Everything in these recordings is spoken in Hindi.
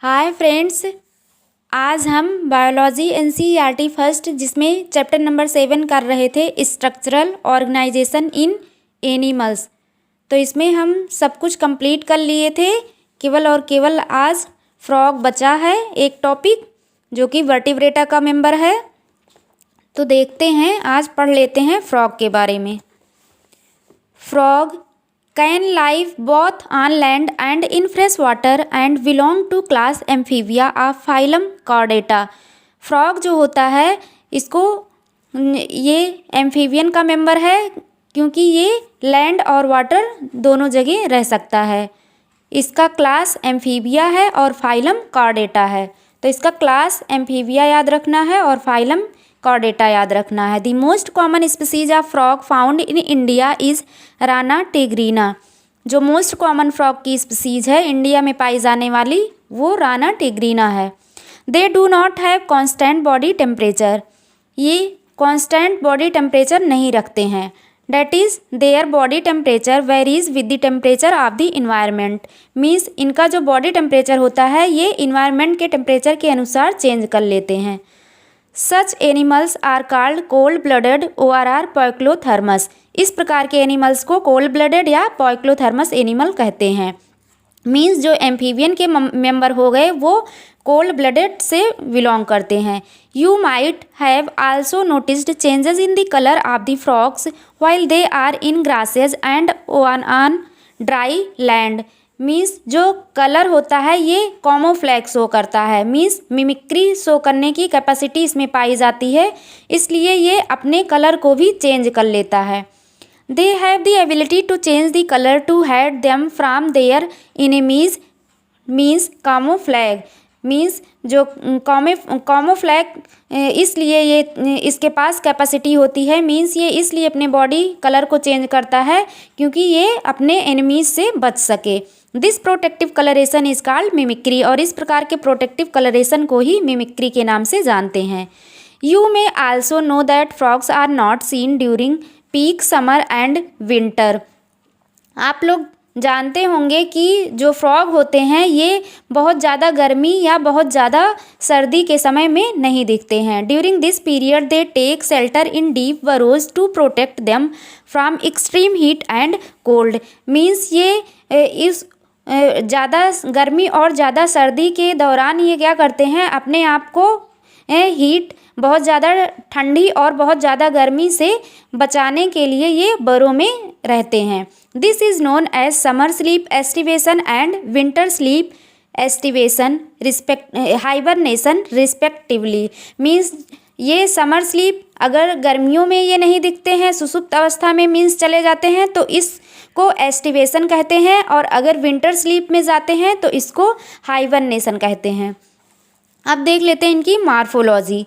हाय फ्रेंड्स, आज हम बायोलॉजी एनसीईआरटी फर्स्ट जिसमें चैप्टर नंबर 7 कर रहे थे स्ट्रक्चरल ऑर्गेनाइजेशन इन एनिमल्स। तो इसमें हम सब कुछ कंप्लीट कर लिए थे। केवल और केवल आज फ्रॉग बचा है एक टॉपिक जो कि वर्टिब्रेटा का मेंबर है। तो देखते हैं, आज पढ़ लेते हैं फ्रॉग के बारे में। Frog can live both on land and in fresh water and belong to class amphibia of phylum chordata। Frog जो होता है इसको ये एम्फीबियन का मेंबर है क्योंकि ये लैंड और वाटर दोनों जगह रह सकता है। इसका क्लास एम्फीबिया है और फाइलम कॉर्डेटा है। तो इसका क्लास एम्फीबिया याद रखना है और फाइलम कॉर्डेटा याद रखना है। The most common species of frog found in India is Rana tigrina. जो मोस्ट कॉमन फ्रॉग की स्पीसीज है इंडिया में पाई जाने वाली वो राना टिग्रीना है। They do not have constant body temperature. ये कांस्टेंट बॉडी टेम्परेचर नहीं रखते हैं। That is their body temperature varies with the temperature of the environment. Means इनका जो बॉडी टेम्परेचर होता है ये इन्वायरमेंट के टेम्परेचर के अनुसार चेंज कर लेते हैं। Such animals are called cold blooded ORR poikilothermous. इस प्रकार के एनिमल्स को कोल्ड ब्लडेड या पोइक्लोथर्मस एनिमल कहते हैं। मीन्स जो एम्फीबियन के मेंबर हो गए वो कोल्ड ब्लडेड से बिलोंग करते हैं। You might have also noticed changes in the colour of the frogs while they are in grasses and on dry land. Means जो कलर होता है ये कॉमोफ्लैग शो करता है। मीन्स मिमिक्री शो करने की कैपेसिटी इसमें पाई जाती है, इसलिए ये अपने कलर को भी चेंज कर लेता है। They have the ability to change the colour to hide them from their enemies. Means camouflage. Means जो कामोफ्लैग इसलिए ये इसके पास कैपेसिटी होती है। मीन्स ये इसलिए अपने बॉडी कलर को चेंज करता है क्योंकि ये अपने एनिमीज से बच सके। This protective colouration is called mimicry. और इस प्रकार के प्रोटेक्टिव कलरेशन को ही मिमिक्री के नाम से जानते हैं। You may also know that frogs are not seen during peak summer and winter. आप लोग जानते होंगे कि जो फ्रॉग होते हैं ये बहुत ज़्यादा गर्मी या बहुत ज़्यादा सर्दी के समय में नहीं दिखते हैं। During this period they take shelter in deep burrows to protect them from extreme heat and cold. Means ये इस ज़्यादा गर्मी और ज़्यादा सर्दी के दौरान ये क्या करते हैं, अपने आप को हीट बहुत ज़्यादा ठंडी और बहुत ज़्यादा गर्मी से बचाने के लिए ये बरों में रहते हैं। This is known as summer sleep aestivation and winter sleep aestivation hibernation respectively. Means ये समर स्लीप अगर गर्मियों में ये नहीं दिखते हैं, सुसुप्त अवस्था में मीन्स चले जाते हैं तो इसको एस्टिवेशन कहते हैं, और अगर विंटर स्लीप में जाते हैं तो इसको हाइबरनेशन कहते हैं। अब देख लेते हैं इनकी morphology.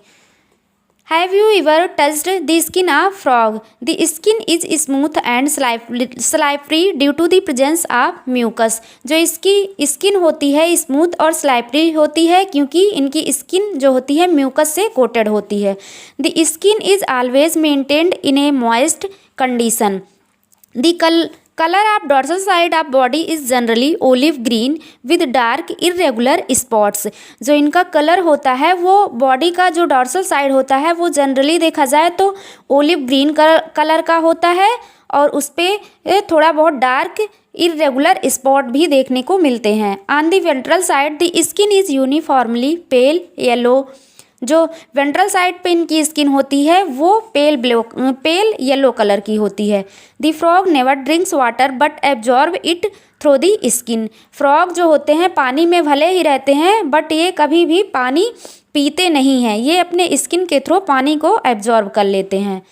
Have you ever touched the skin of frog? The skin is smooth and slippery due to the presence of mucus। जो इसकी स्किन होती है स्मूथ और स्लाइपरी होती है क्योंकि इनकी स्किन जो होती है म्यूकस से कोटेड होती है। The skin is always maintained in a moist condition। The color of dorsal side of body is generally olive green with dark irregular spots। जो इनका कलर होता है वो बॉडी का जो डॉर्सल साइड होता है वो जनरली देखा जाए तो ओलिव ग्रीन कलर का होता है और उस पर थोड़ा बहुत डार्क इरेगुलर स्पॉट भी देखने को मिलते हैं। On the ventral side the skin is uniformly pale yellow. जो वेंट्रल साइड पे इनकी स्किन होती है वो पेल येलो कलर की होती है। The frog never drinks water but absorb it through the skin. Frog जो होते हैं पानी में भले ही रहते हैं बट ये कभी भी पानी पीते नहीं हैं, ये अपने स्किन के थ्रू पानी को एब्जॉर्ब कर लेते हैं।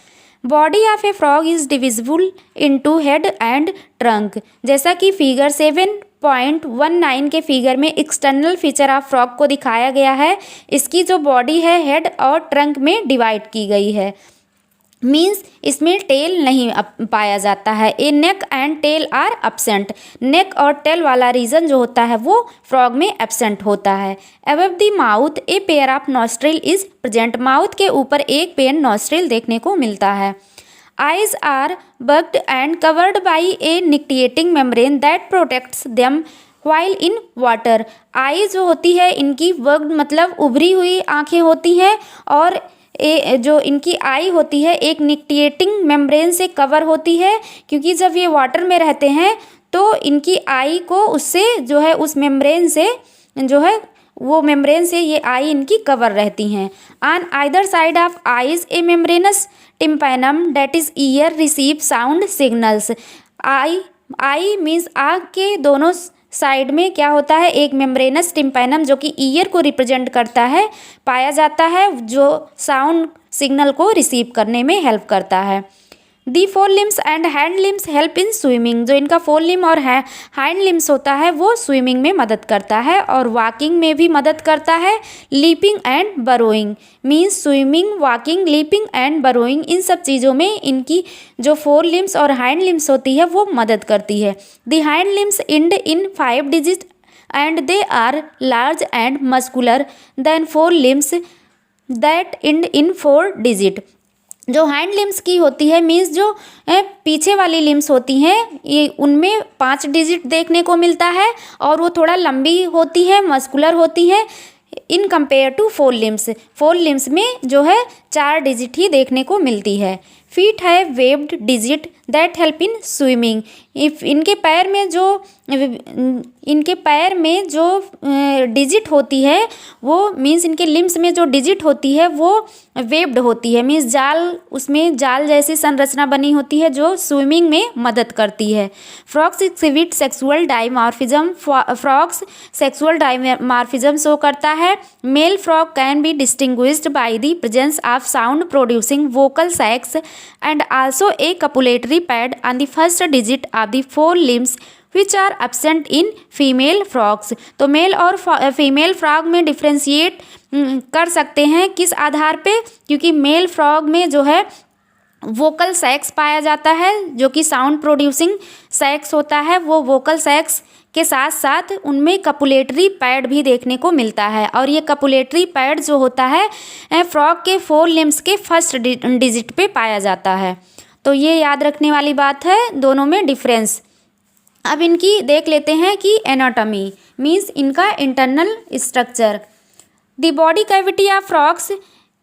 Body of A frog is divisible into head and trunk. जैसा कि फिगर 7.19 के फिगर में एक्सटर्नल फीचर ऑफ फ्रॉग को दिखाया गया है, इसकी जो बॉडी है हेड और ट्रंक में डिवाइड की गई है। मीन्स इसमें टेल नहीं पाया जाता है। A neck and tail are absent. Neck और टेल वाला रीजन जो होता है वो फ्रॉग में एब्सेंट होता है। Above the mouth A pair of nostril is present. Mouth के ऊपर एक पेयर नॉस्ट्रिल देखने को मिलता है। Eyes are bugged and covered by a nictitating membrane that protects them while in water। आई जो होती है इनकी वर्क्ड मतलब उभरी हुई आँखें होती हैं और जो इनकी आई होती है एक निक्टिएटिंग मेम्ब्रेन से कवर होती है, क्योंकि जब ये वाटर में रहते हैं तो इनकी आई को उससे जो है उस मेम्ब्रेन से जो है वो मेम्ब्रेन से ये आई इनकी कवर रहती हैं। On either side of eyes a membranous tympanum that is ear receive sound signals. Eye means आँख के दोनों साइड में क्या होता है, एक मेम्ब्रेनस टिम्पैनम जो कि ईयर को रिप्रेजेंट करता है पाया जाता है, जो साउंड सिग्नल को रिसीव करने में हेल्प करता है। The fore limbs and hand limbs help in swimming. जो इनका फोर लिम और हैंड लिम्स होता है वो स्विमिंग में मदद करता है और वॉकिंग में भी मदद करता है। Leaping and burrowing means swimming, walking, leaping and burrowing, इन सब चीज़ों में इनकी जो फोर लिम्स और हैंड लिम्स होती है वो मदद करती है। The hand limbs end in 5 digit and they are large and muscular than fore limbs that end in 4 digit. जो हैंड लिम्स की होती है मीन्स जो पीछे वाली लिम्स होती हैं ये उनमें 5 डिजिट देखने को मिलता है और वो थोड़ा लंबी होती है, मस्कुलर होती है in compare to fore limbs. Fore limbs में जो है 4 डिजिट ही देखने को मिलती है। फीट है webbed digit that help in swimming. If इनके पैर में जो डिजिट होती है वो मीन्स इनके लिम्स में जो डिजिट होती है वो वेब्ड होती है, मीन्स उसमें जाल जैसी संरचना बनी होती है जो स्विमिंग में मदद करती है। Frogs exhibit sexual dimorphism. Frogs sexual dimorphism show करता है। Male frog can be distinguished by the presence of sound producing vocal sacs and also a copulatory pad on the first digit of the 4 limbs which are absent in female frogs। तो मेल और फीमेल फ्रॉग में डिफ्रेंशिएट कर सकते हैं किस आधार पे, क्योंकि मेल फ्रॉग में जो है वोकल सैक्स पाया जाता है जो कि साउंड प्रोड्यूसिंग सैक्स होता है, वो वोकल सैक्स के साथ साथ उनमें कपुलेटरी पैड भी देखने को मिलता है और ये कपुलेटरी पैड जो होता है फ्रॉग के 4 लिम्स के फर्स्ट डिजिट पे पाया जाता है। तो ये याद रखने वाली बात है दोनों में डिफरेंस। अब इनकी देख लेते हैं कि एनाटॉमी मीन्स इनका internal structure. The body cavity of frogs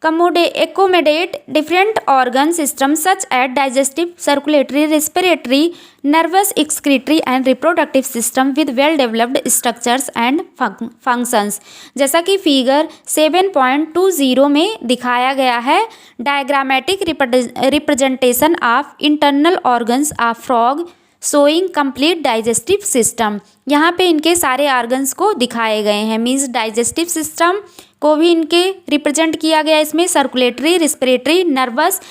accommodate different organ systems such as digestive, circulatory, respiratory, nervous, excretory and reproductive system with well developed structures and functions। जैसा कि फिगर 7.20 में दिखाया गया है, diagrammatic representation of internal organs of frog showing complete digestive system. यहाँ पे इनके सारे ऑर्गन्स को दिखाए गए हैं, मीन्स डाइजेस्टिव सिस्टम को भी इनके रिप्रेजेंट किया गया, इसमें सर्कुलेटरी, रिस्पिरेटरी, नर्वस,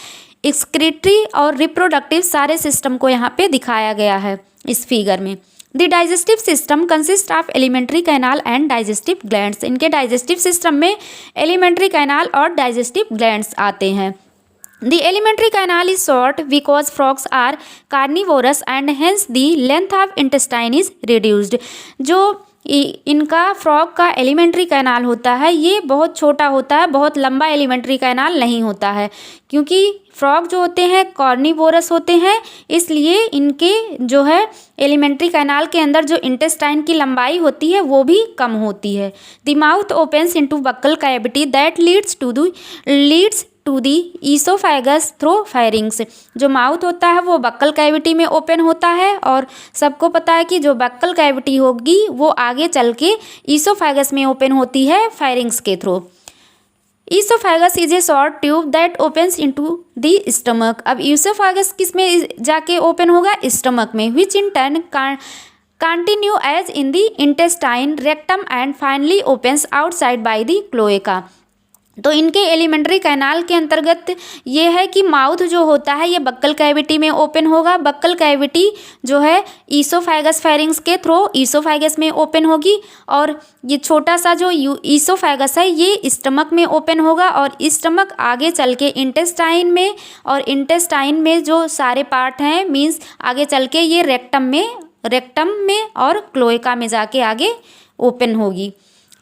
एक्सक्रीटरी और रिप्रोडक्टिव सारे सिस्टम को यहाँ पे दिखाया गया है इस फिगर में। The digestive system consist of alimentary canal and digestive glands. इनके डाइजेस्टिव सिस्टम में एलिमेंट्री कैनाल और डाइजेस्टिव ग्लैंड्स आते हैं। The elementary canal is short because frogs are carnivorous and hence the length of intestine is reduced। जो इनका फ्रॉग का एलिमेंट्री कैनाल होता है ये बहुत छोटा होता है, बहुत लंबा एलिमेंट्री कैनाल नहीं होता है, क्योंकि फ्रॉग जो होते हैं कार्निवोरस होते हैं, इसलिए इनके जो है एलिमेंट्री कैनाल के अंदर जो इंटेस्टाइन की लंबाई होती है वो भी कम होती है। The mouth opens into buccal cavity that leads to the oesophagus through pharynx. जो माउथ होता है वो बक्कल कैविटी में ओपन होता है और सबको पता है कि जो बक्कल कैविटी होगी वो आगे चल के ईसोफेगस में ओपन होती है फेरिंग्स के through. Oesophagus is a short tube that opens into the stomach. अब ईसोफेगस किस में जाके ओपन होगा, स्टमक में, which in turn continue as in the intestine, rectum and finally opens outside by the cloaca. तो इनके एलिमेंट्री कैनाल के अंतर्गत ये है कि माउथ जो होता है ये बक्कल कैविटी में ओपन होगा, बक्कल कैविटी जो है ईसोफेगस फेरिंग्स के थ्रू ईसोफेगस में ओपन होगी और ये छोटा सा जो ईसोफेगस है ये स्टमक में ओपन होगा और स्टमक आगे चल के इंटेस्टाइन में, और इंटेस्टाइन में जो सारे पार्ट हैं मीन्स आगे चल के ये रेक्टम में और क्लोएका में जाके आगे ओपन होगी।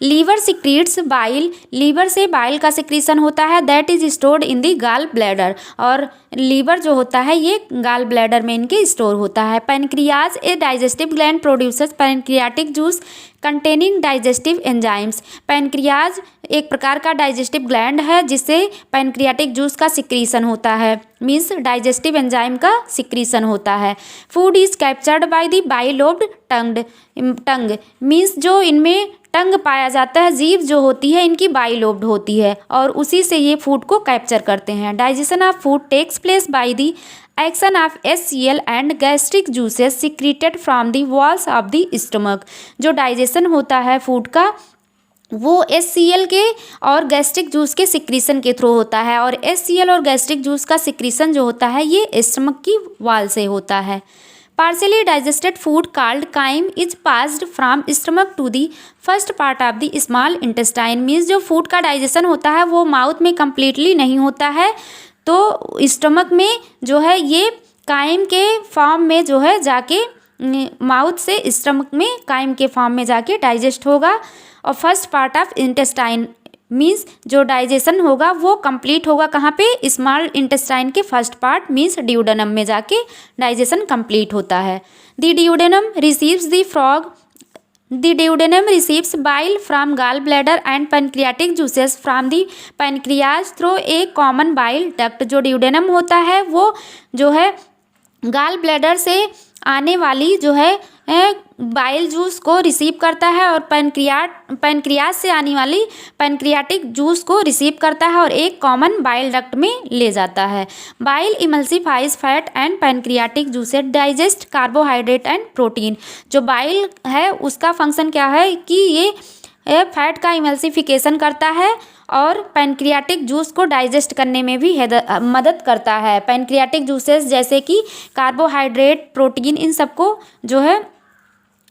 लीवर सिक्रीट्स बाइल, लीवर से बाइल का सिक्रीशन होता है, that is stored in the gall bladder, और लीवर जो होता है ये गाल ब्लैडर में इनके स्टोर होता है। Pancreas a digestive gland produces pancreatic juice containing digestive enzymes. Pancreas एक प्रकार का डाइजेस्टिव ग्लैंड है जिससे पैनक्रियाटिक जूस का सिक्रीशन होता है, मीन्स डाइजेस्टिव एंजाइम का सिक्रीशन होता है। Food is captured by the bilobed tongue, means जो इनमें टंग पाया जाता है, जीभ जो होती है इनकी बाइलोब्ड होती है और उसी से ये फूड को कैप्चर करते हैं। Digestion of food takes place by the action of HCl and gastric juices secreted from the walls of the stomach. जो डाइजेशन होता है फूड का वो HCl के और गैस्ट्रिक जूस के सिक्रीशन के थ्रू होता है, और HCl और गैस्ट्रिक जूस का सिक्रीशन जो होता है ये स्टमक की वॉल से होता है। Partially digested food called chyme is passed from stomach to the first part of the small intestine, means जो फूड का डाइजेशन होता है वो माउथ में कम्प्लीटली नहीं होता है, तो स्टमक में जो है ये काइम के फॉर्म में जो है जाके माउथ से स्टमक में काइम के फॉर्म में जाके डाइजेस्ट होगा, और first part of intestine means जो डाइजेशन होगा वो कंप्लीट होगा कहाँ पे, स्मॉल इंटेस्टाइन के फर्स्ट पार्ट मीन्स ड्यूडेनम में जाके डाइजेशन कंप्लीट होता है। The duodenum receives the frog The duodenum receives bile from gallbladder and pancreatic juices from the pancreas through a common bile duct। जो duodenum होता है वो जो है गाल ब्लैडर से आने वाली जो है बाइल जूस को रिसीव करता है और पैनक्रियास से आने वाली पैनक्रियाटिक जूस को रिसीव करता है और एक कॉमन बाइल डक्ट में ले जाता है। Bile emulsifies fat and pancreatic juices digest carbohydrate and protein. जो बाइल है उसका फंक्शन क्या है कि ये फैट का इमल्सिफिकेशन करता है और पैनक्रियाटिक जूस को डाइजेस्ट करने में भी मदद करता है। पैनक्रियाटिक जूसेस जैसे कि कार्बोहाइड्रेट, प्रोटीन, इन सबको जो है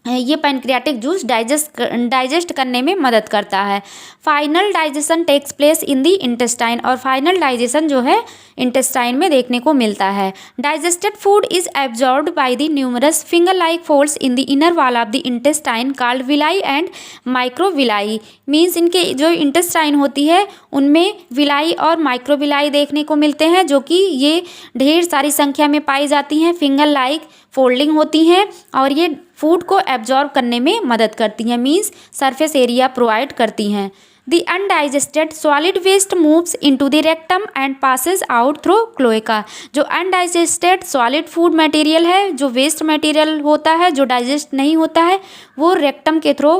ये पैनक्रियाटिक जूस डाइजेस्ट करने में मदद करता है। Final digestion takes place in the intestine, और फाइनल डाइजेशन जो है इंटेस्टाइन में देखने को मिलता है। Digested food is absorbed by the numerous finger like folds in the inner wall of the intestine called villi and microvilli. Means इनके जो इंटेस्टाइन होती है उनमें विलाई और माइक्रोविलाई देखने को मिलते हैं, जो कि ये ढेर सारी संख्या में पाई जाती हैं, फिंगर लाइक फोल्डिंग होती हैं और ये फूड को एब्जॉर्ब करने में मदद करती हैं, मीन्स सरफेस एरिया प्रोवाइड करती हैं। The undigested solid waste moves into the rectum and passes out through cloaca. जो अनडाइजेस्टेड सॉलिड फूड मटेरियल है, जो वेस्ट मटेरियल होता है, जो डाइजेस्ट नहीं होता है, वो रेक्टम के थ्रू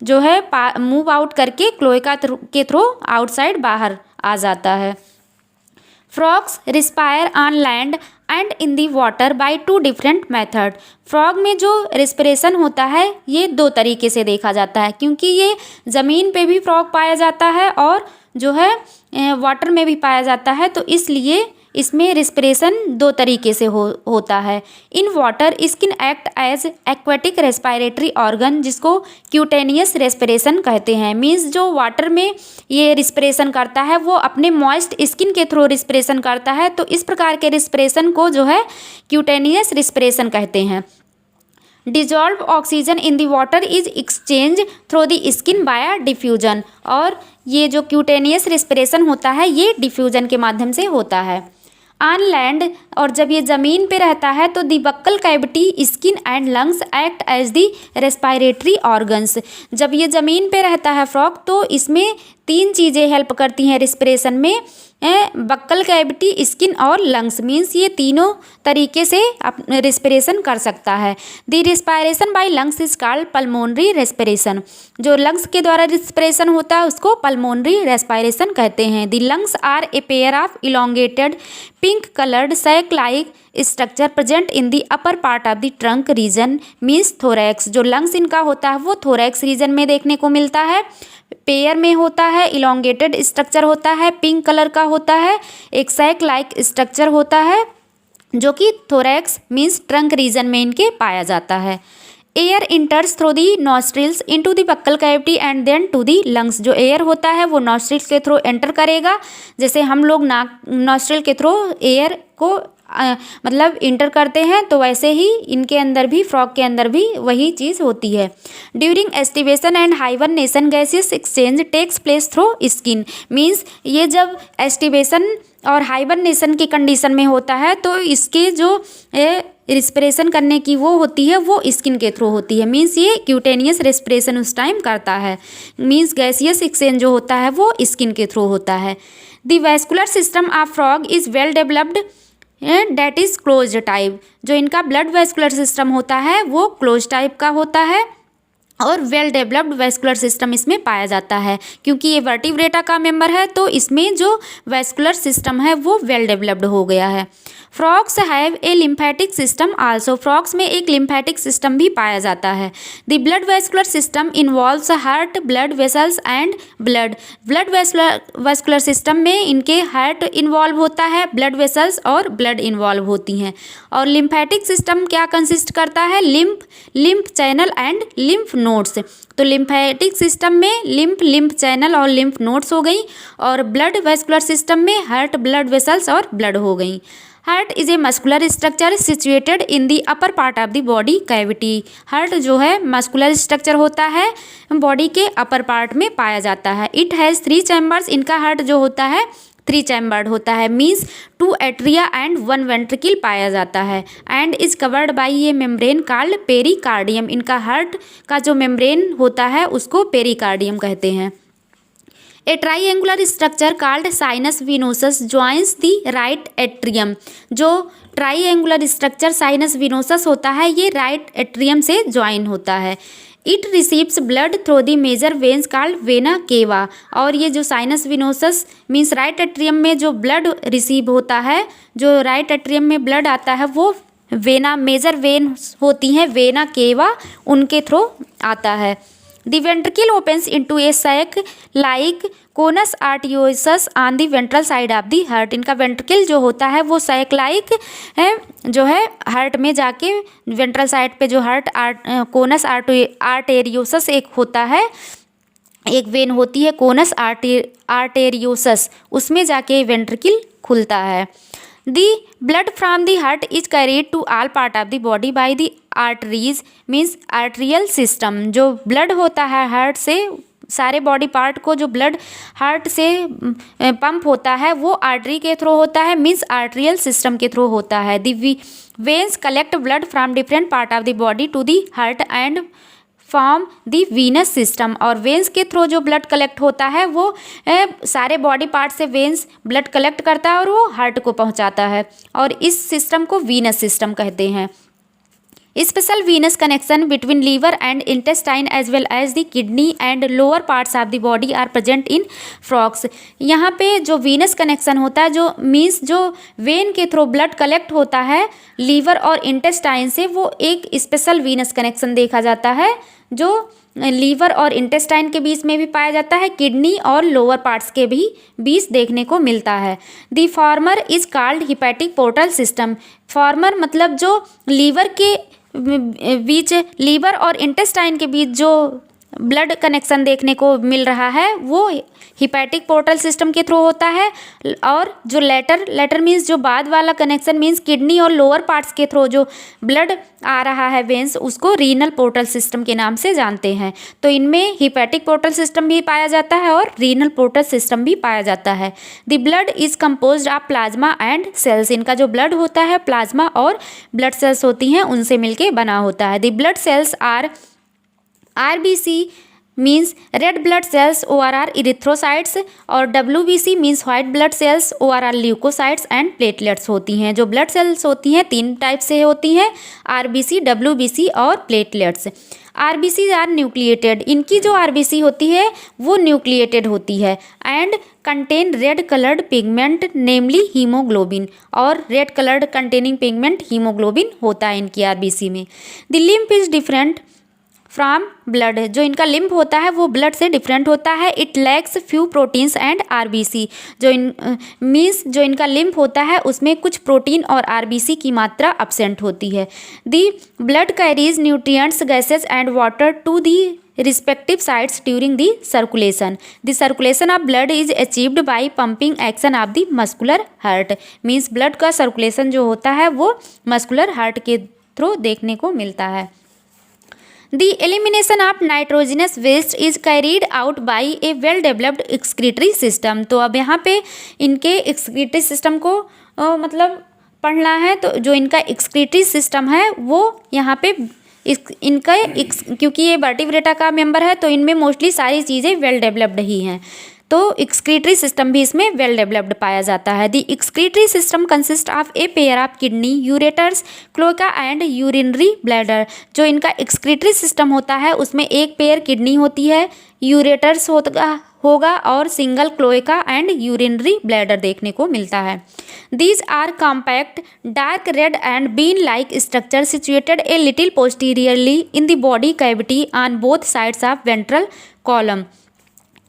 जो है मूव आउट करके क्लोएका के थ्रू आउटसाइड बाहर आ जाता है। Frogs respire on land and in the water by two different method. Frog में जो रिस्पिरेशन होता है ये दो तरीके से देखा जाता है, क्योंकि ये ज़मीन पे भी फ्रॉग पाया जाता है और जो है वाटर में भी पाया जाता है, तो इसलिए इसमें रिस्पिरेशन दो तरीके से होता है। In water skin act as aquatic respiratory organ, जिसको क्यूटेनियस रेस्पिरेशन कहते हैं। मीन्स जो वाटर में ये रिस्पिरेशन करता है वो अपने मॉइस्ट स्किन के थ्रू रिस्पिरेशन करता है, तो इस प्रकार के रिस्पिरेशन को जो है क्यूटेनियस रिस्पिरेशन कहते हैं। Dissolve oxygen in the water is exchange through the skin bye diffusion, और ये जो क्यूटेनियस रिस्पिरेशन होता है ये डिफ्यूजन के माध्यम से होता है। ऑन लैंड, और जब ये ज़मीन पे रहता है तो the buccal cavity, skin and lungs act as the respiratory organs. जब ये ज़मीन पे रहता है फ्रॉग तो इसमें तीन चीज़ें हेल्प करती हैं रिस्पिरेशन में, बक्कल कैविटी, स्किन और लंग्स। मीन्स ये तीनों तरीके से रिस्पिरेशन कर सकता है। The respiration by lungs is called pulmonary respiration. जो लंग्स के द्वारा रिस्पिरेशन होता है उसको पल्मोनरी रेस्पिरेशन कहते हैं। The lungs are a pair of elongated pink coloured sac like structure present in the upper part of the trunk region means thorax. जो लंग्स इनका होता है वो थोरैक्स रीजन में देखने को मिलता है, पेयर में होता है, इलोंगेटेड स्ट्रक्चर होता है, पिंक कलर का होता है, एक सैक लाइक स्ट्रक्चर होता है, जो कि थोरैक्स मीन्स ट्रंक रीजन में इनके पाया जाता है। Air enters through the nostrils into the buccal cavity and then to the lungs. जो एयर होता है वो नॉस्ट्रिल्स के थ्रू एंटर करेगा, जैसे हम लोग नाक नॉस्ट्रिल के थ्रू एयर को मतलब इंटर करते हैं, तो वैसे ही इनके अंदर भी, फ्रॉग के अंदर भी वही चीज़ होती है। During aestivation and hibernation gaseous exchange takes place through skin. Means ये जब एस्टिवेशन और हाइबरनेशन की कंडीशन में होता है तो इसके जो रिस्पिरेशन करने की वो होती है वो स्किन के थ्रू होती है। मीन्स ये क्यूटेनियस रेस्पिरेशन उस टाइम करता है। मीन्स गैसियस एक्सचेंज जो होता है वो स्किन के थ्रू होता है। The vascular system of frog is well developed that is close type. जो इनका ब्लड वैस्कुलर सिस्टम होता है वो क्लोज टाइप का होता है और वेल डेवलप्ड वैस्कुलर सिस्टम इसमें पाया जाता है। क्योंकि ये वर्टिब्रेटा का मेंबर है तो इसमें जो वैस्कुलर सिस्टम है वो वेल डेवलप्ड हो गया है। Frogs have a lymphatic system also. Frogs में एक लिम्फेटिक सिस्टम भी पाया जाता है। The blood vascular system involves heart, blood vessels and blood. Blood vascular system में इनके हार्ट इन्वॉल्व होता है, ब्लड वेसल्स और ब्लड इन्वॉल्व होती हैं। और लिम्फेटिक सिस्टम क्या कंसिस्ट करता है? Lymph channel and lymph nodes. तो लिम्फेटिक सिस्टम में लिम्फ चैनल और लिम्फ नोड्स हो गई, और ब्लड वैस्कुलर सिस्टम में हार्ट, ब्लड वेसल्स और ब्लड हो गई। Heart is a muscular structure situated in the upper part of the body cavity. Heart जो है मस्कुलर स्ट्रक्चर होता है, बॉडी के अपर पार्ट में पाया जाता है। It has 3 chambers. इनका हार्ट जो होता है 3 चैम्बर्ड होता है। मीन्स 2 एट्रिया एंड 1 वेंट्रिकल पाया जाता है। And is covered by a membrane called pericardium. इनका हार्ट का जो मेम्ब्रेन होता है उसको पेरिकार्डियम कहते हैं। A triangular structure called sinus venosus joins the right atrium. जो ट्राइएंगुलर स्ट्रक्चर साइनस विनोसस होता है ये राइट एट्रियम से ज्वाइन होता है। It receives blood through the major veins called vena cava. और ये जो sinus venosus means right atrium में जो ब्लड रिसीव होता है, जो राइट एट्रियम में ब्लड आता है वो वेना, मेजर वेन होती हैं वेना केवा, उनके थ्रू आता है। The ventricle opens into a sac like conus arteriosus on the ventral side of the heart। इनका वेंट्रिकल जो होता है वो सैक लाइक है, जो है हार्ट में जाके वेंट्रल साइड पे जो हार्ट कोनस आर्टेरियोसस एक होता है, एक वेन होती है कोनस आर्टेरियोसस, उसमें जाके वेंट्रिकल खुलता है। The blood from the heart is carried to all part of the body by the arteries means arterial system। जो ब्लड होता है हार्ट से सारे बॉडी पार्ट को, जो ब्लड हार्ट से पंप होता है वो आर्टरी के थ्रू होता है, मीन्स आर्टरियल सिस्टम के थ्रू होता है। The veins collect blood from different part of the body to the heart and form the venous system. और वेंस के थ्रू जो ब्लड कलेक्ट होता है वो सारे बॉडी पार्ट से वेंस ब्लड कलेक्ट करता है और वो हार्ट को पहुंचाता है, और इस सिस्टम को वीनस सिस्टम कहते हैं। Special venous connection between liver and intestine as well as the kidney and lower parts of the body are present in frogs. यहाँ पे जो वीनस कनेक्शन होता है, जो मीन्स जो वेन के थ्रू ब्लड कलेक्ट होता है लीवर और इंटेस्टाइन से, वो एक स्पेशल वीनस कनेक्शन देखा जाता है जो लीवर और इंटेस्टाइन के बीच में भी पाया जाता है, किडनी और लोअर पार्ट्स के भी बीच देखने को मिलता है। The former is called hepatic portal system. Farmer मतलब जो लीवर के बीच, लीवर और इंटेस्टाइन के बीच जो ब्लड कनेक्शन देखने को मिल रहा है वो हिपैटिक पोर्टल सिस्टम के थ्रू होता है। और जो लेटर मीन्स जो बाद वाला कनेक्शन मीन्स किडनी और लोअर पार्ट्स के थ्रू जो ब्लड आ रहा है वेंस, उसको रीनल पोर्टल सिस्टम के नाम से जानते हैं। तो इनमें हिपैटिक पोर्टल सिस्टम भी पाया जाता है और रीनल पोर्टल सिस्टम भी पाया जाता है। The blood is compose of plasma and cells. इनका जो ब्लड होता है प्लाज्मा और ब्लड सेल्स होती हैं उनसे मिलके बना होता है। The blood cells are RBC means red blood cells, ORR erythrocytes, और WBC means white blood cells, ORR leucocytes and platelets होती हैं। जो ब्लड सेल्स होती हैं 3 टाइप से होती हैं, RBC, WBC और प्लेटलेट्स। RBC are nucleated. इनकी जो RBC होती है वो न्यूक्लिएटेड होती है and contain red coloured pigment namely haemoglobin. और red coloured containing pigment haemoglobin होता है इनकी RBC में। The lymph is different from blood. जो इनका लिम्फ होता है वो ब्लड से डिफरेंट होता है। It lacks few proteins and RBC। जो मीन्स जो इनका लिम्फ होता है उसमें कुछ प्रोटीन और RBC की मात्रा अब्सेंट होती है। The blood carries nutrients, gases and water to the respective sides during the circulation. The circulation of blood is achieved by pumping action of the muscular heart. Means blood का circulation जो होता है वो muscular heart के थ्रू देखने को मिलता है. The elimination of nitrogenous waste is carried out by a well developed excretory system. तो अब यहाँ पे इनके excretory system को मतलब पढ़ना है. तो जो इनका excretory system है वो यहाँ पे इनका क्योंकि ये वर्टिब्रेटा का मेंबर है तो इनमें मोस्टली सारी चीज़ें वेल डेवलप्ड ही हैं. तो एक्सक्रीटरी सिस्टम भी इसमें वेल डेवलप्ड पाया जाता है. The excretory system consist of a pair of kidney, ureters, cloaca and urinary bladder. जो इनका एक्सक्रीटरी सिस्टम होता है उसमें एक पेयर किडनी होती है, यूरेटर्स होगा और single cloaca and urinary bladder देखने को मिलता है. These are compact, dark red and bean-like structure situated a little posteriorly in the body cavity on both sides of ventral column.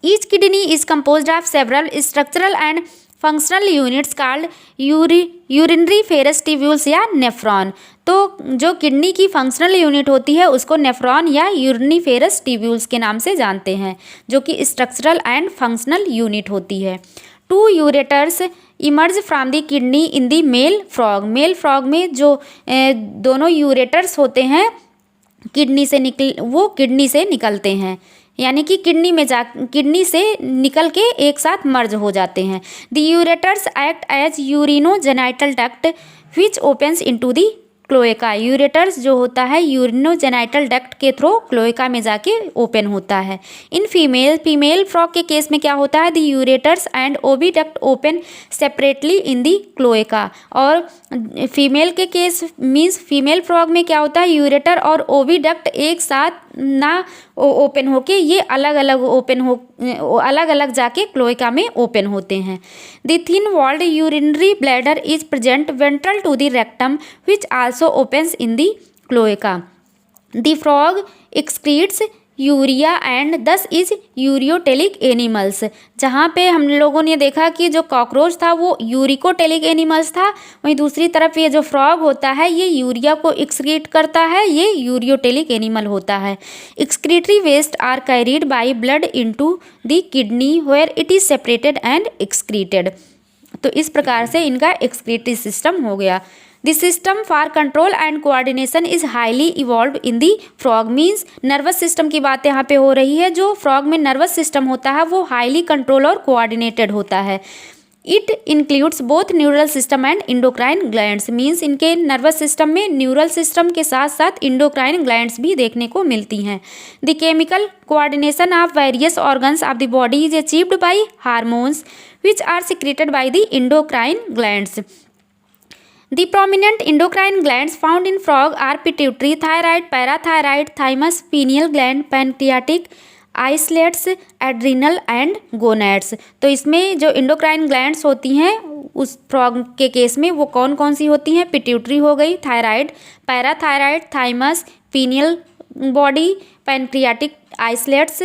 Each kidney is composed of several structural and functional units called urinary ferrous tubules या नेफ्रॉन. तो जो किडनी की फंक्शनल यूनिट होती है उसको नेफ्रॉन या यूरिनरी फेरस ट्यूब्यूल्स के नाम से जानते हैं, जो कि स्ट्रक्चरल एंड फंक्शनल यूनिट होती है. 2 ureters emerge from the kidney in the male frog. Male frog में जो दोनों यूरेटर्स होते हैं किडनी से निकलते हैं, यानी कि किडनी से निकल के एक साथ मर्ज हो जाते हैं. The ureters act as urinogenital duct which opens into the cloaca. Ureters जो होता है यूरिनोजेनाइटल डक्ट के थ्रू क्लोएका में जाके ओपन होता है. इन फीमेल फ्रॉग के केस में क्या होता है, the ureters and oviduct open separately in the cloaca. और फीमेल के केस मीन्स फीमेल फ्रॉग में क्या होता है, यूरेटर और ओविडक्ट एक साथ ना ओपन होके ये अलग अलग जाके क्लोएका में ओपन होते हैं. The thin walled urinary bladder is present ventral to the rectum which also opens in the cloaca. The frog excretes urea and thus is ureotelic animals. जहाँ पे हम लोगों ने देखा कि जो कॉकरोच था वो यूरिकोटेलिक एनिमल्स था, वहीं दूसरी तरफ ये जो फ्रॉग होता है ये यूरिया को एक्सक्रीट करता है, ये यूरियोटेलिक एनिमल होता है. Excretory waste are carried by blood into the kidney where it is separated and excreted. तो इस प्रकार से इनका एक्सक्रीटरी सिस्टम हो गया. The system for control and coordination is highly evolved in the frog. Means nervous system की बात यहाँ पे हो रही है. जो फ्रॉग में नर्वस सिस्टम होता है वो हाईली कंट्रोल और कोऑर्डिनेटेड होता है. It includes both neural system and endocrine glands. Means इनके नर्वस सिस्टम में न्यूरल सिस्टम के साथ साथ इंडोक्राइन ग्लैंड्स भी देखने को मिलती हैं. The chemical coordination of various organs of the body is achieved by hormones which are secreted by the endocrine glands. The prominent endocrine glands found in frog are pituitary, thyroid, parathyroid, thymus, pineal gland, pancreatic, islets, adrenal and gonads. तो इसमें जो endocrine glands होती हैं उस फ्रॉग के केस में वो कौन कौन सी होती हैं, पिट्यूटरी हो गई, thyroid, parathyroid, thymus, pineal body, pancreatic, islets,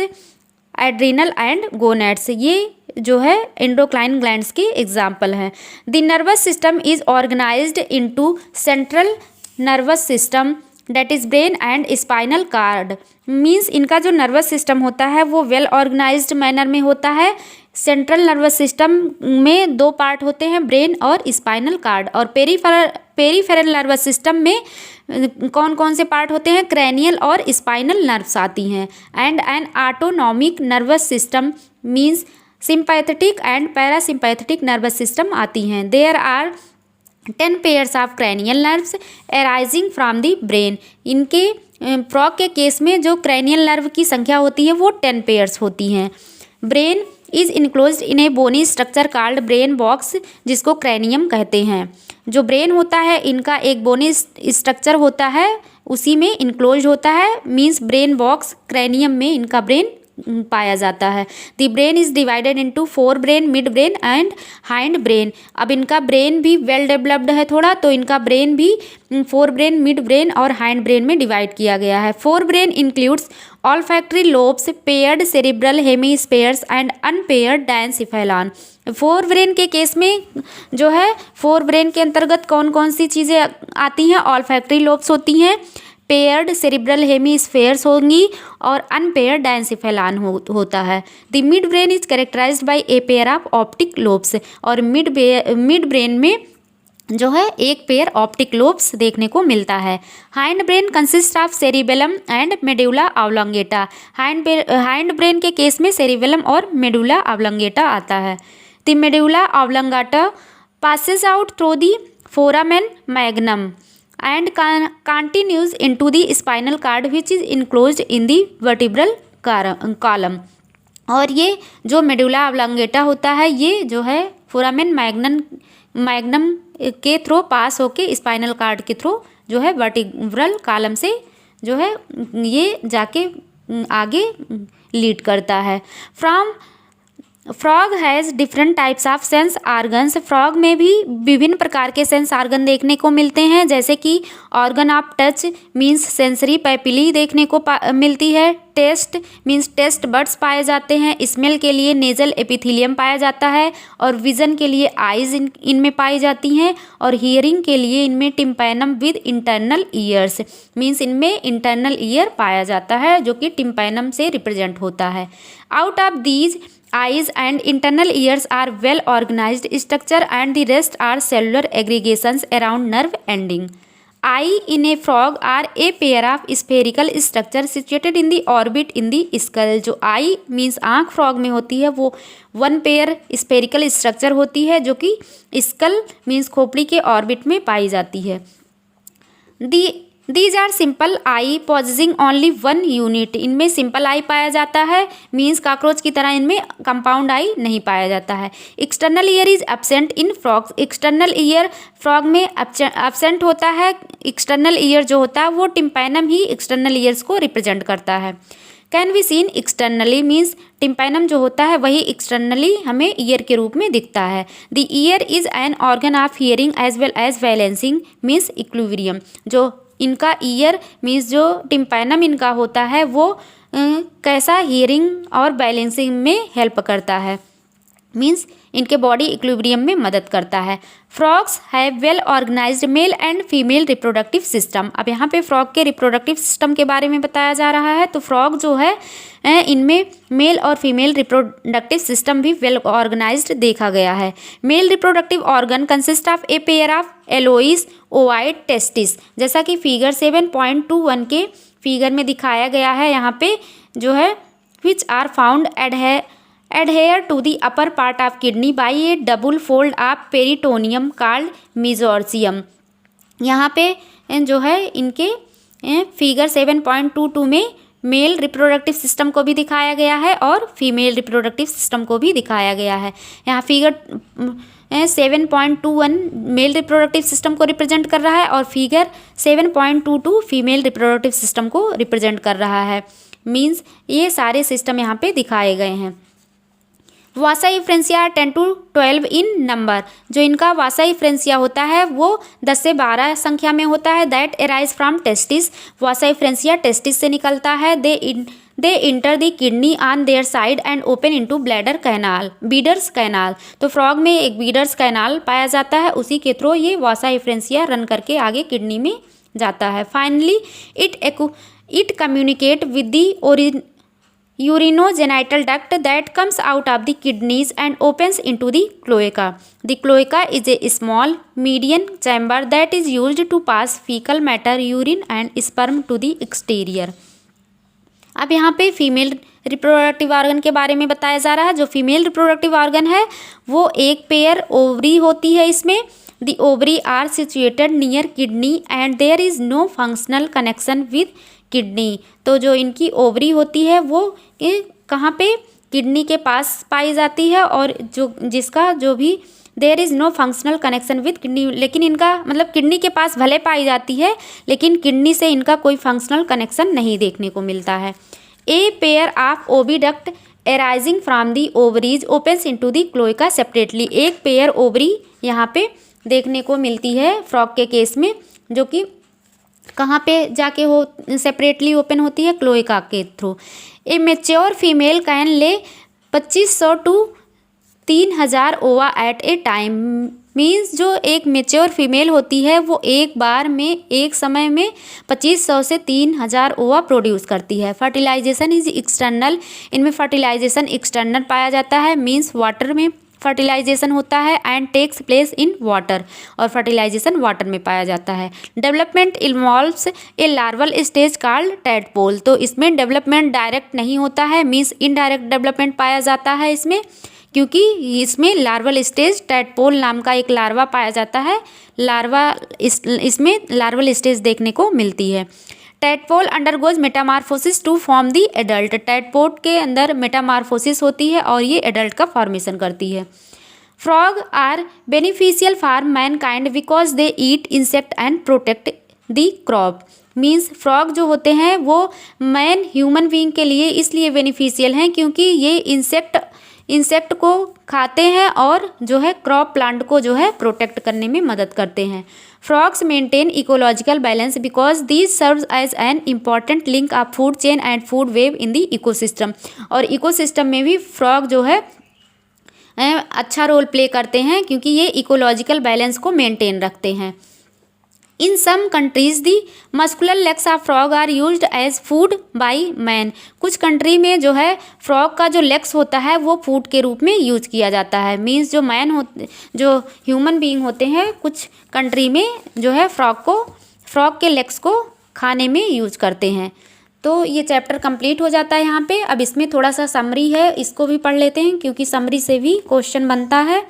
adrenal and gonads. ये जो है एंडोक्राइन ग्लैंड्स के एग्जाम्पल हैं. The nervous system is organised into central nervous system that is brain and spinal cord. Means इनका जो नर्वस सिस्टम होता है वो वेल ऑर्गेनाइज्ड मैनर में होता है. सेंट्रल नर्वस सिस्टम में 2 पार्ट होते हैं, ब्रेन और स्पाइनल कार्ड. और पेरीफेरल नर्वस सिस्टम में कौन कौन से पार्ट होते हैं, क्रैनियल और स्पाइनल नर्व्स आती हैं. And an autonomic nervous system means sympathetic and parasympathetic nervous system आती हैं. There are 10 pairs of cranial nerves arising from the brain. इनके फ्रॉग के केस में जो क्रैनियल नर्व की संख्या होती है वो 10 पेयर्स होती हैं. Brain is enclosed in a bony structure called brain box, जिसको क्रैनियम कहते हैं. जो ब्रेन होता है इनका एक बोनी स्ट्रक्चर होता है, उसी में इनक्लोज होता है. मीन्स ब्रेन बॉक्स क्रैनियम में इनका ब्रेन पाया जाता है. The brain is divided into 4 brain, mid brain and hind brain. अब इनका ब्रेन भी वेल डेवलप्ड है थोड़ा, तो इनका ब्रेन भी 4 ब्रेन, मिड ब्रेन और हाइंड ब्रेन में डिवाइड किया गया है. 4 brain includes olfactory lobes, paired cerebral hemispheres and unpaired diencephalon. 4 brain के केस में जो है 4 ब्रेन के अंतर्गत कौन कौन सी चीज़ें आती हैं, ऑल्फैक्टरी लोब्स होती हैं, पेयर्ड सेरिब्रल हेमीस्फेयर्स होंगी और अनपेयर्ड डायनसेफेलान होता है। The mid brain is characterized by a pair of optic lobes, और मिड ब्रेन में जो है एक पेयर ऑप्टिक लोब्स देखने को मिलता है। Hind brain consist of cerebellum and medulla oblongata. Hind brain के केस में सेरिबेलम और मेडुला ऑब्लोंगेटा आता है। The medulla oblongata passes out through the foramen magnum and continues into the spinal cord which is enclosed in the vertebral column। और ये जो मेडुला ऑब्लोंगेटा होता है ये जो है फोरामेन मैग्नम के थ्रू पास होके स्पाइनल कार्ड के थ्रू जो है वर्टिब्रल कॉलम से जो है ये जाके आगे लीड करता है। Frog has different types of sense organs. Frog में भी विभिन्न प्रकार के सेंस आर्गन देखने को मिलते हैं, जैसे कि organ of touch means sensory papillae देखने को मिलती है। टेस्ट मीन्स टेस्ट बड्स पाए जाते हैं। स्मेल के लिए नेजल एपिथेलियम पाया जाता है, और विजन के लिए आइज इनमें पाई जाती हैं, और हियरिंग के लिए इनमें tympanum with internal years means इनमें इंटरनल ईयर पाया जाता है जो कि टिम्पैनम से रिप्रेजेंट होता है। Out of these eyes and internal ears are well organized structure and the rest are cellular aggregations around nerve ending। eye in a frog are a pair of spherical structure situated in the orbit in the skull। जो eye means आँख frog में होती है वो one pair spherical structure होती है जो कि skull means खोपड़ी के orbit में पाई जाती है। These are simple eye possessing only one unit। इनमें सिंपल आई पाया जाता है मीन्स काकरोच की तरह इनमें कंपाउंड आई नहीं पाया जाता है। External ear is absent in frogs. External ear frog में एब्सेंट होता है। एक्सटर्नल ईयर जो होता है वो टिम्पैनम ही एक्सटर्नल ईयर्स को रिप्रेजेंट करता है। Can be seen externally means tympanum जो होता है वही एक्सटर्नली हमें ईयर के रूप में दिखता है। The ear is an organ of hearing as well as balancing means equilibrium. जो इनका ईयर मीन्स जो टिम्पैनम इनका होता है वो कैसा हियरिंग और बैलेंसिंग में हेल्प करता है मीन्स इनके बॉडी इक्विलिब्रियम में मदद करता है। Frogs have well organized male and female reproductive system. अब यहाँ पे फ्रॉग के रिप्रोडक्टिव सिस्टम के बारे में बताया जा रहा है। तो फ्रॉग जो है इनमें मेल और फीमेल रिप्रोडक्टिव सिस्टम भी वेल ऑर्गेनाइज्ड देखा गया है। Male reproductive organ consist of a pair of yellowish ovoid testis. जैसा कि फिगर 7.21 के फिगर में दिखाया गया है यहाँ पे जो है which are found adhere to the upper part of kidney by a double fold of peritoneum called mesorrhizium। यहाँ पे जो है इनके फिगर 7.22 में मेल रिप्रोडक्टिव सिस्टम को भी दिखाया गया है और फीमेल रिप्रोडक्टिव सिस्टम को भी दिखाया गया है। यहाँ फिगर 7.21 मेल रिप्रोडक्टिव सिस्टम को रिप्रेजेंट कर रहा है और फिगर 7.22 फीमेल रिप्रोडक्टिव सिस्टम को रिप्रेजेंट कर रहा है। मीन्स ये सारे सिस्टम यहाँ पे दिखाए गए हैं। वासा इफ्रेंसिया 10 to 12 इन नंबर। जो इनका वासा इफ्रेंसिया होता है वो 10 से 12 संख्या में होता है। That arise from testis. Vasa efferentia testis से निकलता है। They enter the kidney on their side and open into bladder canal Bidder's canal. तो फ्रॉग में एक बीडर्स कैनाल पाया जाता है, उसी के थ्रू ये वासा इफ्रेंसिया रन करके आगे किडनी में जाता है। Finally it communicate with the urinogenital duct that comes out of the kidneys and opens into the cloaca। The cloaca is a small median chamber that is used to pass fecal matter, urine and sperm to the exterior। अब यहाँ पे फीमेल रिप्रोडक्टिव ऑर्गन के बारे में बताया जा रहा है। जो फीमेल रिप्रोडक्टिव ऑर्गन है वो एक पेयर ओवरी होती है इसमें। The ovary are situated near kidney and there is no functional connection with kidney. तो जो इनकी ओवरी होती है वो कहाँ पे किडनी के पास पाई जाती है और जो जिसका जो भी there is no functional connection with kidney. लेकिन इनका मतलब किडनी के पास भले पाई जाती है लेकिन किडनी से इनका कोई फंक्शनल कनेक्शन नहीं देखने को मिलता है। ए pair of oviduct arising from the ovaries opens into the cloaca separately. एक पेयर ओवरी यहाँ पे देखने को मिलती है फ्रॉग के केस में, जो कि कहाँ पे जाके हो सेपरेटली ओपन होती है, क्लोएका के through. A mature female can ले 2500 to 3000 ova at a time means जो एक मेच्योर फीमेल होती है वो एक बार में एक समय में 2500 से 3000 ओवा प्रोड्यूस करती है। फर्टिलाइजेशन इज एक्सटर्नल, इनमें फर्टिलाइजेशन एक्सटर्नल पाया जाता है, मीन्स वाटर में फर्टिलाइजेशन होता है and takes place in water, और फर्टिलाइजेशन वाटर में पाया जाता है। Development involves a larval stage called tadpole, तो इसमें डेवलपमेंट डायरेक्ट नहीं होता है, मीन्स इनडायरेक्ट डेवलपमेंट पाया जाता है इसमें, क्योंकि इसमें लार्वल स्टेज टैडपोल नाम का एक लार्वा पाया जाता है। लार्वा इसमें लार्वल स्टेज देखने को मिलती है। Tadpole undergoes metamorphosis to form the adult, tadpole के अंदर मेटामार्फोसिस होती है और ये एडल्ट का फॉर्मेशन करती है। Frog are beneficial for mankind because they eat insect and protect the crop, means frog जो होते हैं वो मैन ह्यूमन बीइंग के लिए इसलिए बेनिफिशियल हैं क्योंकि ये इंसेक्ट को खाते हैं और जो है क्रॉप प्लांट को जो है प्रोटेक्ट करने में मदद करते हैं। Frogs maintain ecological balance because these serves as an important link of food chain and food web in the ecosystem, और इकोसिस्टम में भी फ्रॉग जो है अच्छा रोल प्ले करते हैं क्योंकि ये इकोलॉजिकल बैलेंस को मेंटेन रखते हैं। In some countries the muscular legs of frog are used as food by man, कुछ कंट्री में जो है फ्रॉग का जो लेग्स होता है वो फूड के रूप में यूज किया जाता है, मीन्स जो मैन होते जो ह्यूमन बीइंग होते हैं कुछ कंट्री में जो है फ्रॉग के लेग्स को खाने में यूज करते हैं। तो ये चैप्टर कंप्लीट हो जाता है यहाँ पे। अब इसमें थोड़ा सा समरी है, इसको भी पढ़ लेते हैं क्योंकि समरी से भी क्वेश्चन बनता है।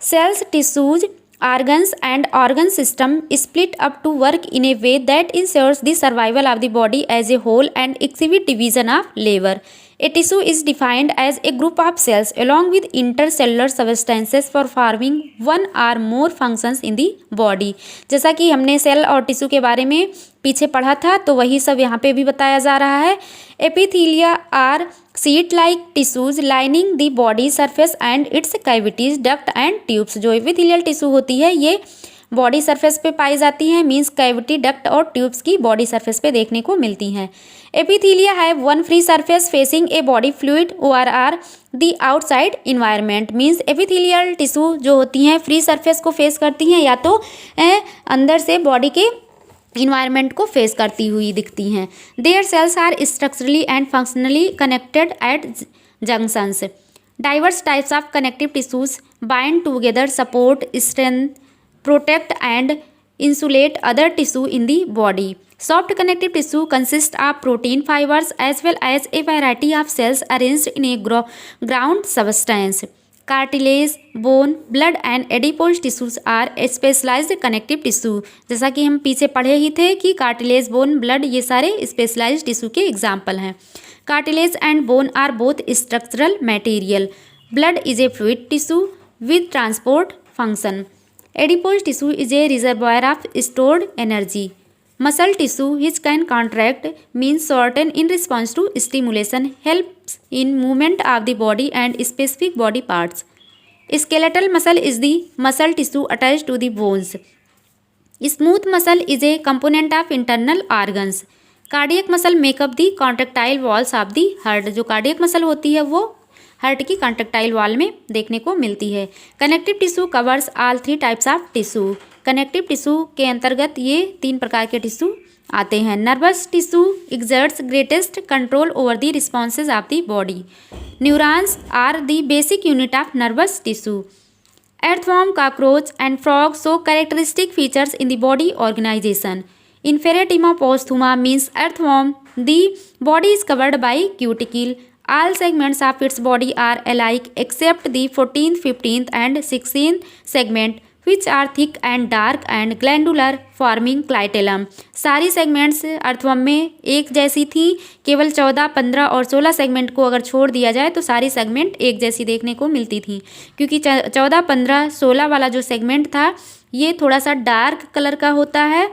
Cells, tissues, organs and organ system split up to work in a way that ensures the survival of the body as a whole and exhibit division of labor. A tissue is defined as a group of cells along with intercellular substances for performing one or more functions in the body. जैसा कि हमने सेल और टिश्यू के बारे में पीछे पढ़ा था तो वही सब यहाँ पे भी बताया जा रहा है। Epithelia are sheet like tissues lining the body surface and its cavities, duct and tubes। जो एपिथेलियल टिश्यू होती है ये बॉडी सरफेस पे पाई जाती हैं, मीन्स कैविटी, डक्ट और ट्यूब्स की बॉडी सरफेस पे देखने को मिलती हैं। Epithelia have one free surface facing a body fluid और are the outside environment, means epithelial tissue जो होती हैं फ्री सरफेस को फेस करती हैं या तो अंदर से बॉडी के इन्वायरमेंट को फेस करती हुई दिखती हैं। Their cells are structurally and functionally connected at junctions. Diverse types of connective tissues bind together, support, strength, protect and insulate other tissue in the body. Soft connective tissue consists of protein fibers as well as a variety of cells arranged in a ground substance. Cartilage, bone, blood and adipose tissues are specialized connective tissue। जैसा कि हम पीछे पढ़े ही थे कि कार्टिलेज, बोन, ब्लड ये सारे स्पेशलाइज्ड टिश्यू के एग्जाम्पल हैं। Cartilage and bone are both structural material. Blood is a fluid tissue with transport function. Adipose tissue is a reservoir of stored energy. Muscle tissue which can contract, means shorten in response to stimulation, helps in movement of the body and specific body parts. Skeletal muscle is the muscle tissue attached to the bones. Smooth muscle is a component of internal organs. Cardiac muscle make up the contractile walls of the heart। जो cardiac muscle होती है वो हार्ट की कॉन्ट्रेक्टाइल वॉल में देखने को मिलती है। Connective tissue covers all 3 types of tissue. Connective tissue के अंतर्गत ये 3 प्रकार के टिश्यू आते हैं। Nervous tissue exerts greatest control over the responses of the body. Neurons are the basic unit of nervous tissue. earthworm, cockroach and frog show characteristic features in the body organization. In Ferretima posthuma means earthworm, the body is covered by cuticle. All segments of its body are alike except the 14th, 15th and 16th segment which are thick and dark and glandular forming clitellum। सारी सेगमेंट्स अर्थवर्म में एक जैसी थी, केवल 14, 15 और 16 सेगमेंट को अगर छोड़ दिया जाए तो सारी सेगमेंट एक जैसी देखने को मिलती थी, क्योंकि 14, 15, 16 वाला जो सेगमेंट था ये थोड़ा सा डार्क कलर का होता है,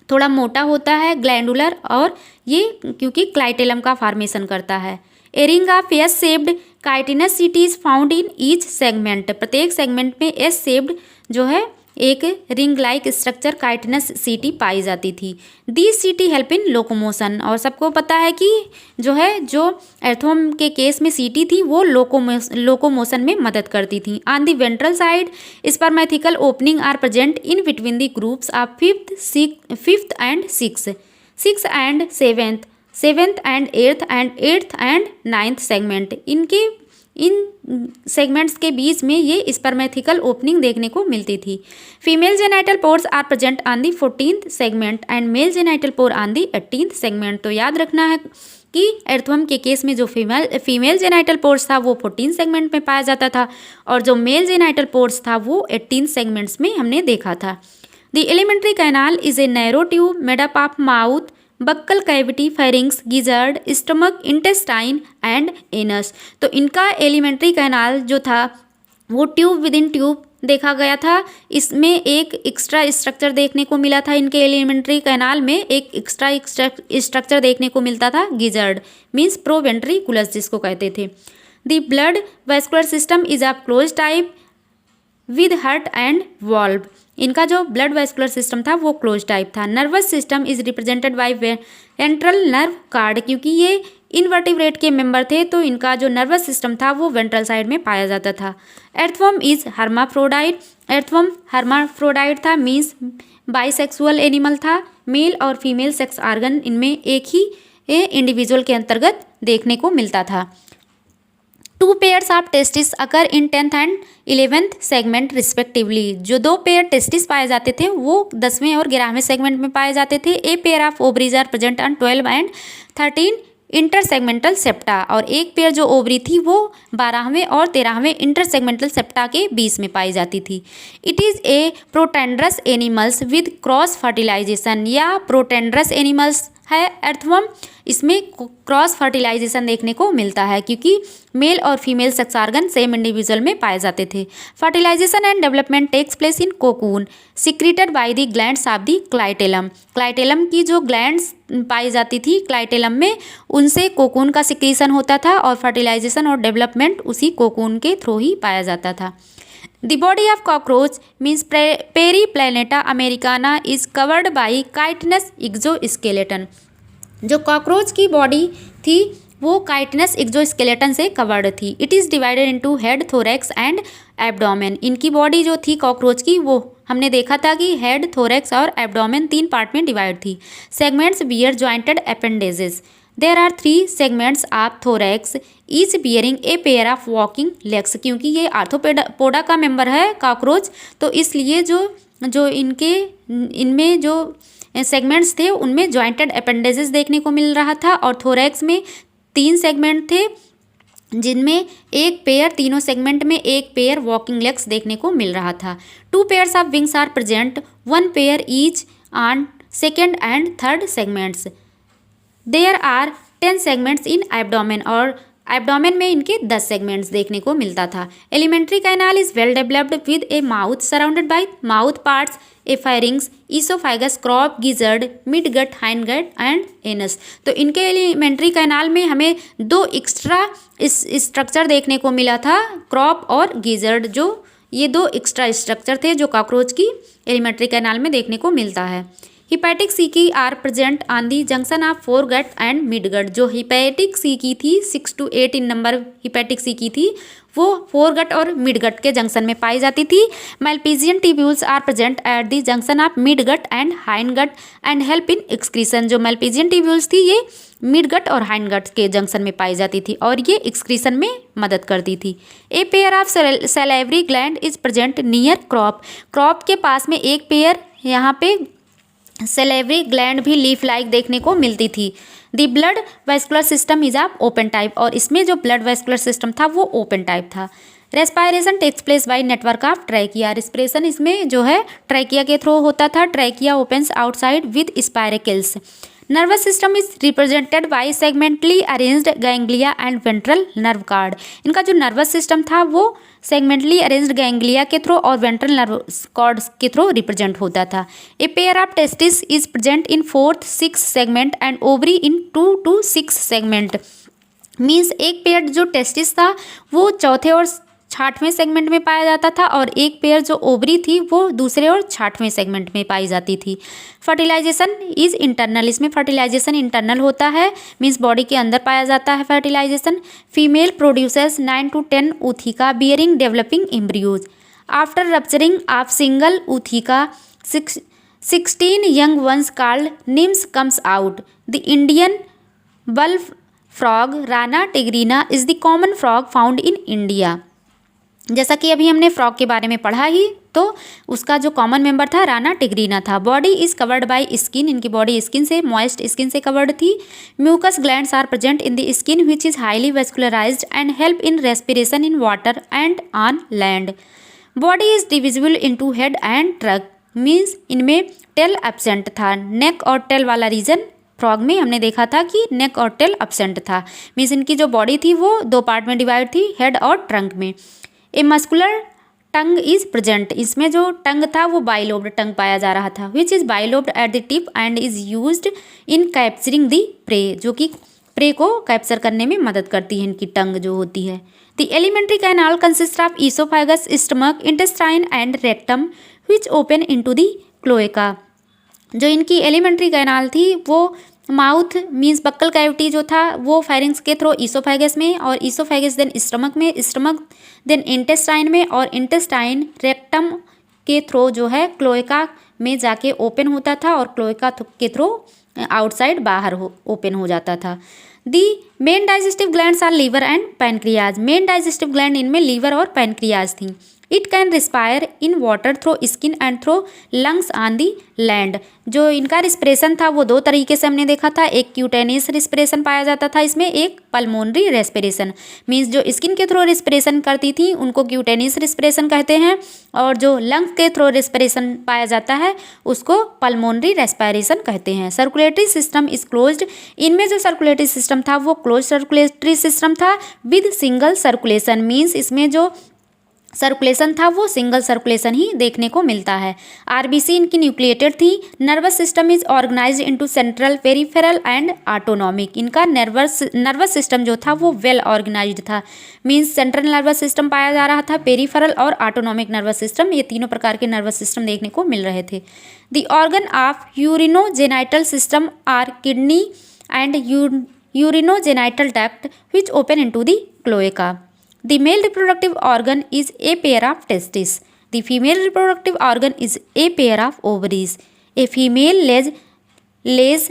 थोड़ा मोटा होता है, ग्लैंडुलर, और ये क्योंकि क्लाइटेलम का फॉर्मेशन करता है। A ring of S shaped chitinous seat is found in each segment. प्रत्येक सेगमेंट में एस शेप्ड जो है एक रिंग लाइक स्ट्रक्चर काइटिनस सीटी पाई जाती थी। दी सीटी हेल्प इन लोकोमोशन, और सबको पता है कि जो एर्थवर्म के केस में सीटी थी वो लोकोमोशन में मदद करती थी। On the ventral side spermathecal opening are present in between the groups of fifth and six and seventh and eighth and ninth segment. इन सेगमेंट्स के बीच में ये स्पर्मेथिकल ओपनिंग देखने को मिलती थी। Female genital pores are present on the 14th segment and male genital pore on the 18th segment. तो याद रखना है कि एर्थवर्म के केस में जो फीमेल जेनाइटल पोर्स था वो 14 सेगमेंट में पाया जाता था, और जो मेल जेनाइटल पोर्स था वो 18 सेगमेंट्स में हमने देखा था। The elementary canal is a narrow tube made up of mouth, buccal cavity, pharynx, gizzard, stomach, intestine and anus. तो इनका एलिमेंट्री कैनाल जो था वो ट्यूब विद इन ट्यूब देखा गया था। इसमें एक एक्स्ट्रा स्ट्रक्चर देखने को मिला था। इनके एलिमेंट्री कैनाल में एक एक्स्ट्रा स्ट्रक्चर देखने को मिलता था, गिजर्ड मीन्स प्रोवेंट्रिकुलस जिसको कहते थे। The blood vascular system is of close type with heart and valve. इनका जो ब्लड वैस्कुलर सिस्टम था वो क्लोज टाइप था। Nervous system is represented by ventral nerve card, क्योंकि ये इनवर्टिब्रेट के मेंबर थे तो इनका जो नर्वस सिस्टम था वो वेंट्रल साइड में पाया जाता था। एर्थवर्म इज हर्माफ्रोडाइट। एर्थवर्म हर्माफ्रोडाइट था मीन्स बाइसेक्सुअल एनिमल था। मेल और फीमेल सेक्स आर्गन इनमें एक ही इंडिविजुअल के अंतर्गत देखने को मिलता था। 2 pairs of testis occur in 10th and 11th segment respectively. जो 2 पेयर टेस्टिस पाए जाते थे वो 10वें और 11वें सेगमेंट में पाए जाते थे। A pair of ovaries are present on 12 and 13 intersegmental septa, और एक पेयर जो ओवरी थी वो 12वें और 13वें इंटरसेगमेंटल सेप्टा के बीच में पाई जाती थी। It is a protandrous animals with cross fertilization, या प्रोटेंड्रस एनिमल्स है एर्थवर्म, इसमें क्रॉस फर्टिलाइजेशन देखने को मिलता है क्योंकि मेल और female sex organ same individual में पाए जाते थे। Fertilization and development takes place in cocoon secreted by the glands of the clitellum. Clitellum की जो ग्लैंड्स पाई जाती थी क्लाइटेलम में, उनसे कोकून का सिक्रीशन होता था और फर्टिलाइजेशन और डेवलपमेंट उसी कोकून के थ्रू ही पाया जाता था। The body of cockroach means Periplaneta americana is covered by chitinous exoskeleton। जो कॉकरोच की बॉडी थी वो काइटिनस एक्सोस्केलेटन से कवर्ड थी। It is divided into head, thorax and abdomen. इनकी बॉडी जो थी कॉकरोच की वो हमने देखा था कि हेड, थोरैक्स और एब्डोमेन 3 पार्ट में डिवाइड थी। Segments bear jointed appendages. There are 3 segments of thorax each bearing a pair of walking legs. क्योंकि ये आर्थोपोडा का मेंबर है कॉकरोच, तो इसलिए जो इनमें जो सेगमेंट्स थे उनमें जॉइंटेड अपेंडेजेस देखने को मिल रहा था, और थोरैक्स में 3 सेगमेंट थे जिनमें एक पेयर, तीनों सेगमेंट में एक पेयर वॉकिंग लेग्स देखने को मिल रहा था। 2 pairs of wings are present, 1 pair each on 2nd and 3rd segments. There are 10 segments in abdomen, और एब्डोमेन में इनके 10 सेगमेंट्स देखने को मिलता था। Alimentary canal is well developed with a mouth surrounded by mouth parts, a pharynx, oesophagus, crop, gizzard, mid gut, hind gut and anus. तो इनके एलिमेंट्री कैनाल में हमें 2 एक्स्ट्रा स्ट्रक्चर देखने को मिला था, क्रॉप और गिजर्ड। जो ये 2 एक्स्ट्रा स्ट्रक्चर थे जो कॉकरोच की एलिमेंट्री कैनाल में देखने को मिलता है। Hepatic caeca are present on the junction of foregut and midgut. जो हिपैटिक सीकी थी 6 to 8 in number hepatic caeca थी वो फोरगट और मिडगट के जंक्शन में पाई जाती थी। Malpighian tubules are present at the junction of midgut and hindgut and help in excretion. जो मैल्पीजियन ट्यूब्यूल्स थी ये मिडगट और हाइंडगट के जंक्शन में पाई जाती थी और ये एक्सक्रीशन में मदद करती थी। A pair of salivary gland is present near crop. Crop के पास में एक पेयर यहाँ पे सैलिवरी ग्लैंड भी लीफ लाइक देखने को मिलती थी। The blood vascular system is of open type, और इसमें जो ब्लड वैस्कुलर सिस्टम था वो ओपन टाइप था। Respiration takes place by network of trachea. Respiration इसमें जो है ट्रैकिया के थ्रू होता था। Trachea opens outside with स्पायरेकल्स। Nervous system is represented by segmentally arranged ganglia and ventral nerve card. इनका जो नर्वस सिस्टम था वो सेगमेंटली अरेंज्ड गैंग्लिया के थ्रू और वेंट्रल नर्व कॉर्ड्स के थ्रू रिप्रेजेंट होता था। ए pair of testis is present in 4th, 6th segment and ovary in 2 to 6 segment. Means एक पेयर जो टेस्टिस था वो 4थे और छाठवें सेगमेंट में पाया जाता था और एक पेयर जो ओवरी थी वो दूसरे और छाठवें सेगमेंट में पाई जाती थी। फर्टिलाइजेशन इज इंटरनल, इसमें फर्टिलाइजेशन इंटरनल होता है, मीन्स बॉडी के अंदर पाया जाता है fertilization. Female producers 9 to 10 ootheca bearing developing embryos. After rupturing of single ootheca 16 young ones called nymphs comes out. The Indian bullfrog Rana tigrina is the common frog found in India. जैसा कि अभी हमने फ्रॉग के बारे में पढ़ा ही, तो उसका जो कॉमन मेंबर था राना टिग्रीना था। Body is covered by skin, इनकी बॉडी स्किन से, मॉइस्ट स्किन से कवर्ड थी। Mucus glands are present in the skin which is highly vascularized and help in respiration in water and on land. Body is divisible into head and trunk, means इनमें टेल एब्सेंट था। नेक और टेल वाला रीजन फ्रॉग में हमने देखा था कि नेक और टेल एब्सेंट था, मीन्स इनकी जो बॉडी थी वो दो पार्ट में डिवाइड थी, हेड और ट्रंक में। A muscular tongue is present, इसमें जो टंग था वो बाइलोब्ड टंग पाया जा रहा था, which is bilobed at the tip and is used in capturing the prey, जो कि प्रे को कैप्चर करने में मदद करती है इनकी टंग जो होती है। The alimentary canal consist of oesophagus, stomach, intestine and rectum which open into the cloaca. जो इनकी एलिमेंट्री कैनाल थी वो माउथ मीन्स बक्कल कैविटी जो था वो फायरिंग्स के थ्रू ईसोफेगस में, और ईसोफेगस देन स्टमक में, स्टमक देन इंटेस्टाइन में, और इंटेस्टाइन रेक्टम के थ्रू जो है क्लोएका में जाके ओपन होता था, और क्लोएका के थ्रू आउटसाइड बाहर ओपन हो जाता था। The main digestive glands are liver and pancreas. Main digestive gland इनमें लीवर और पैनक्रियाज थी। It can respire in water through skin and through lungs on the land. जो इनका रिस्पिरेशन था वो दो तरीके से हमने देखा था, एक क्यूटेनियस रिस्पिरेशन पाया जाता था इसमें, एक पल्मोनरी रेस्पिरेशन, मीन्स जो स्किन के थ्रू रिस्पिरेशन करती थी उनको क्यूटेनियस रिस्पिरेशन कहते हैं, और जो लंग्स के थ्रू रिस्पिरेशन पाया जाता है उसको पल्मोनरी रेस्पिरेशन कहते हैं। सर्कुलेटरी सिस्टम इज क्लोज्ड, इनमें जो सर्कुलेटरी सिस्टम था वो क्लोज सर्कुलेटरी सिस्टम था विद सिंगल सर्कुलेशन, मीन्स इसमें जो सर्कुलेशन था वो सिंगल सर्कुलेशन ही देखने को मिलता है। आरबीसी इनकी न्यूक्लिएटेड थी। Nervous system is organised into central, peripheral and autonomic. इनका नर्वस सिस्टम जो था वो वेल ऑर्गेनाइज्ड था, मींस सेंट्रल नर्वस सिस्टम पाया जा रहा था, पेरिफेरल और ऑटोनॉमिक नर्वस सिस्टम, ये तीनों प्रकार के नर्वस सिस्टम देखने को मिल रहे थे। The organ of urinogenital system are kidney and urinogenital duct which open into the cloaca. The male reproductive organ is a pair of testes. The female reproductive organ is a pair of ovaries. A female lays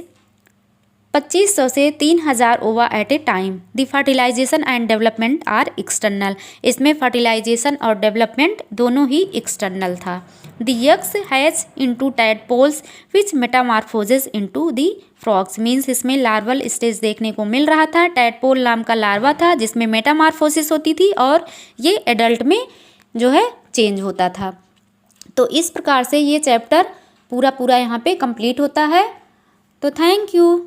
2500 से 3000 ova at a time. The fertilisation and development are external, इसमें फर्टिलाइजेशन और डेवलपमेंट दोनों ही एक्सटर्नल था। The eggs hatch into tadpoles which metamorphose into the frogs, means इसमें लार्वल स्टेज देखने को मिल रहा था। टैडपोल नाम का लार्वा था जिसमें मेटामॉर्फोसिस होती थी और ये एडल्ट में जो है चेंज होता था। तो इस प्रकार से ये चैप्टर पूरा यहाँ पे कंप्लीट होता है। तो थैंक यू।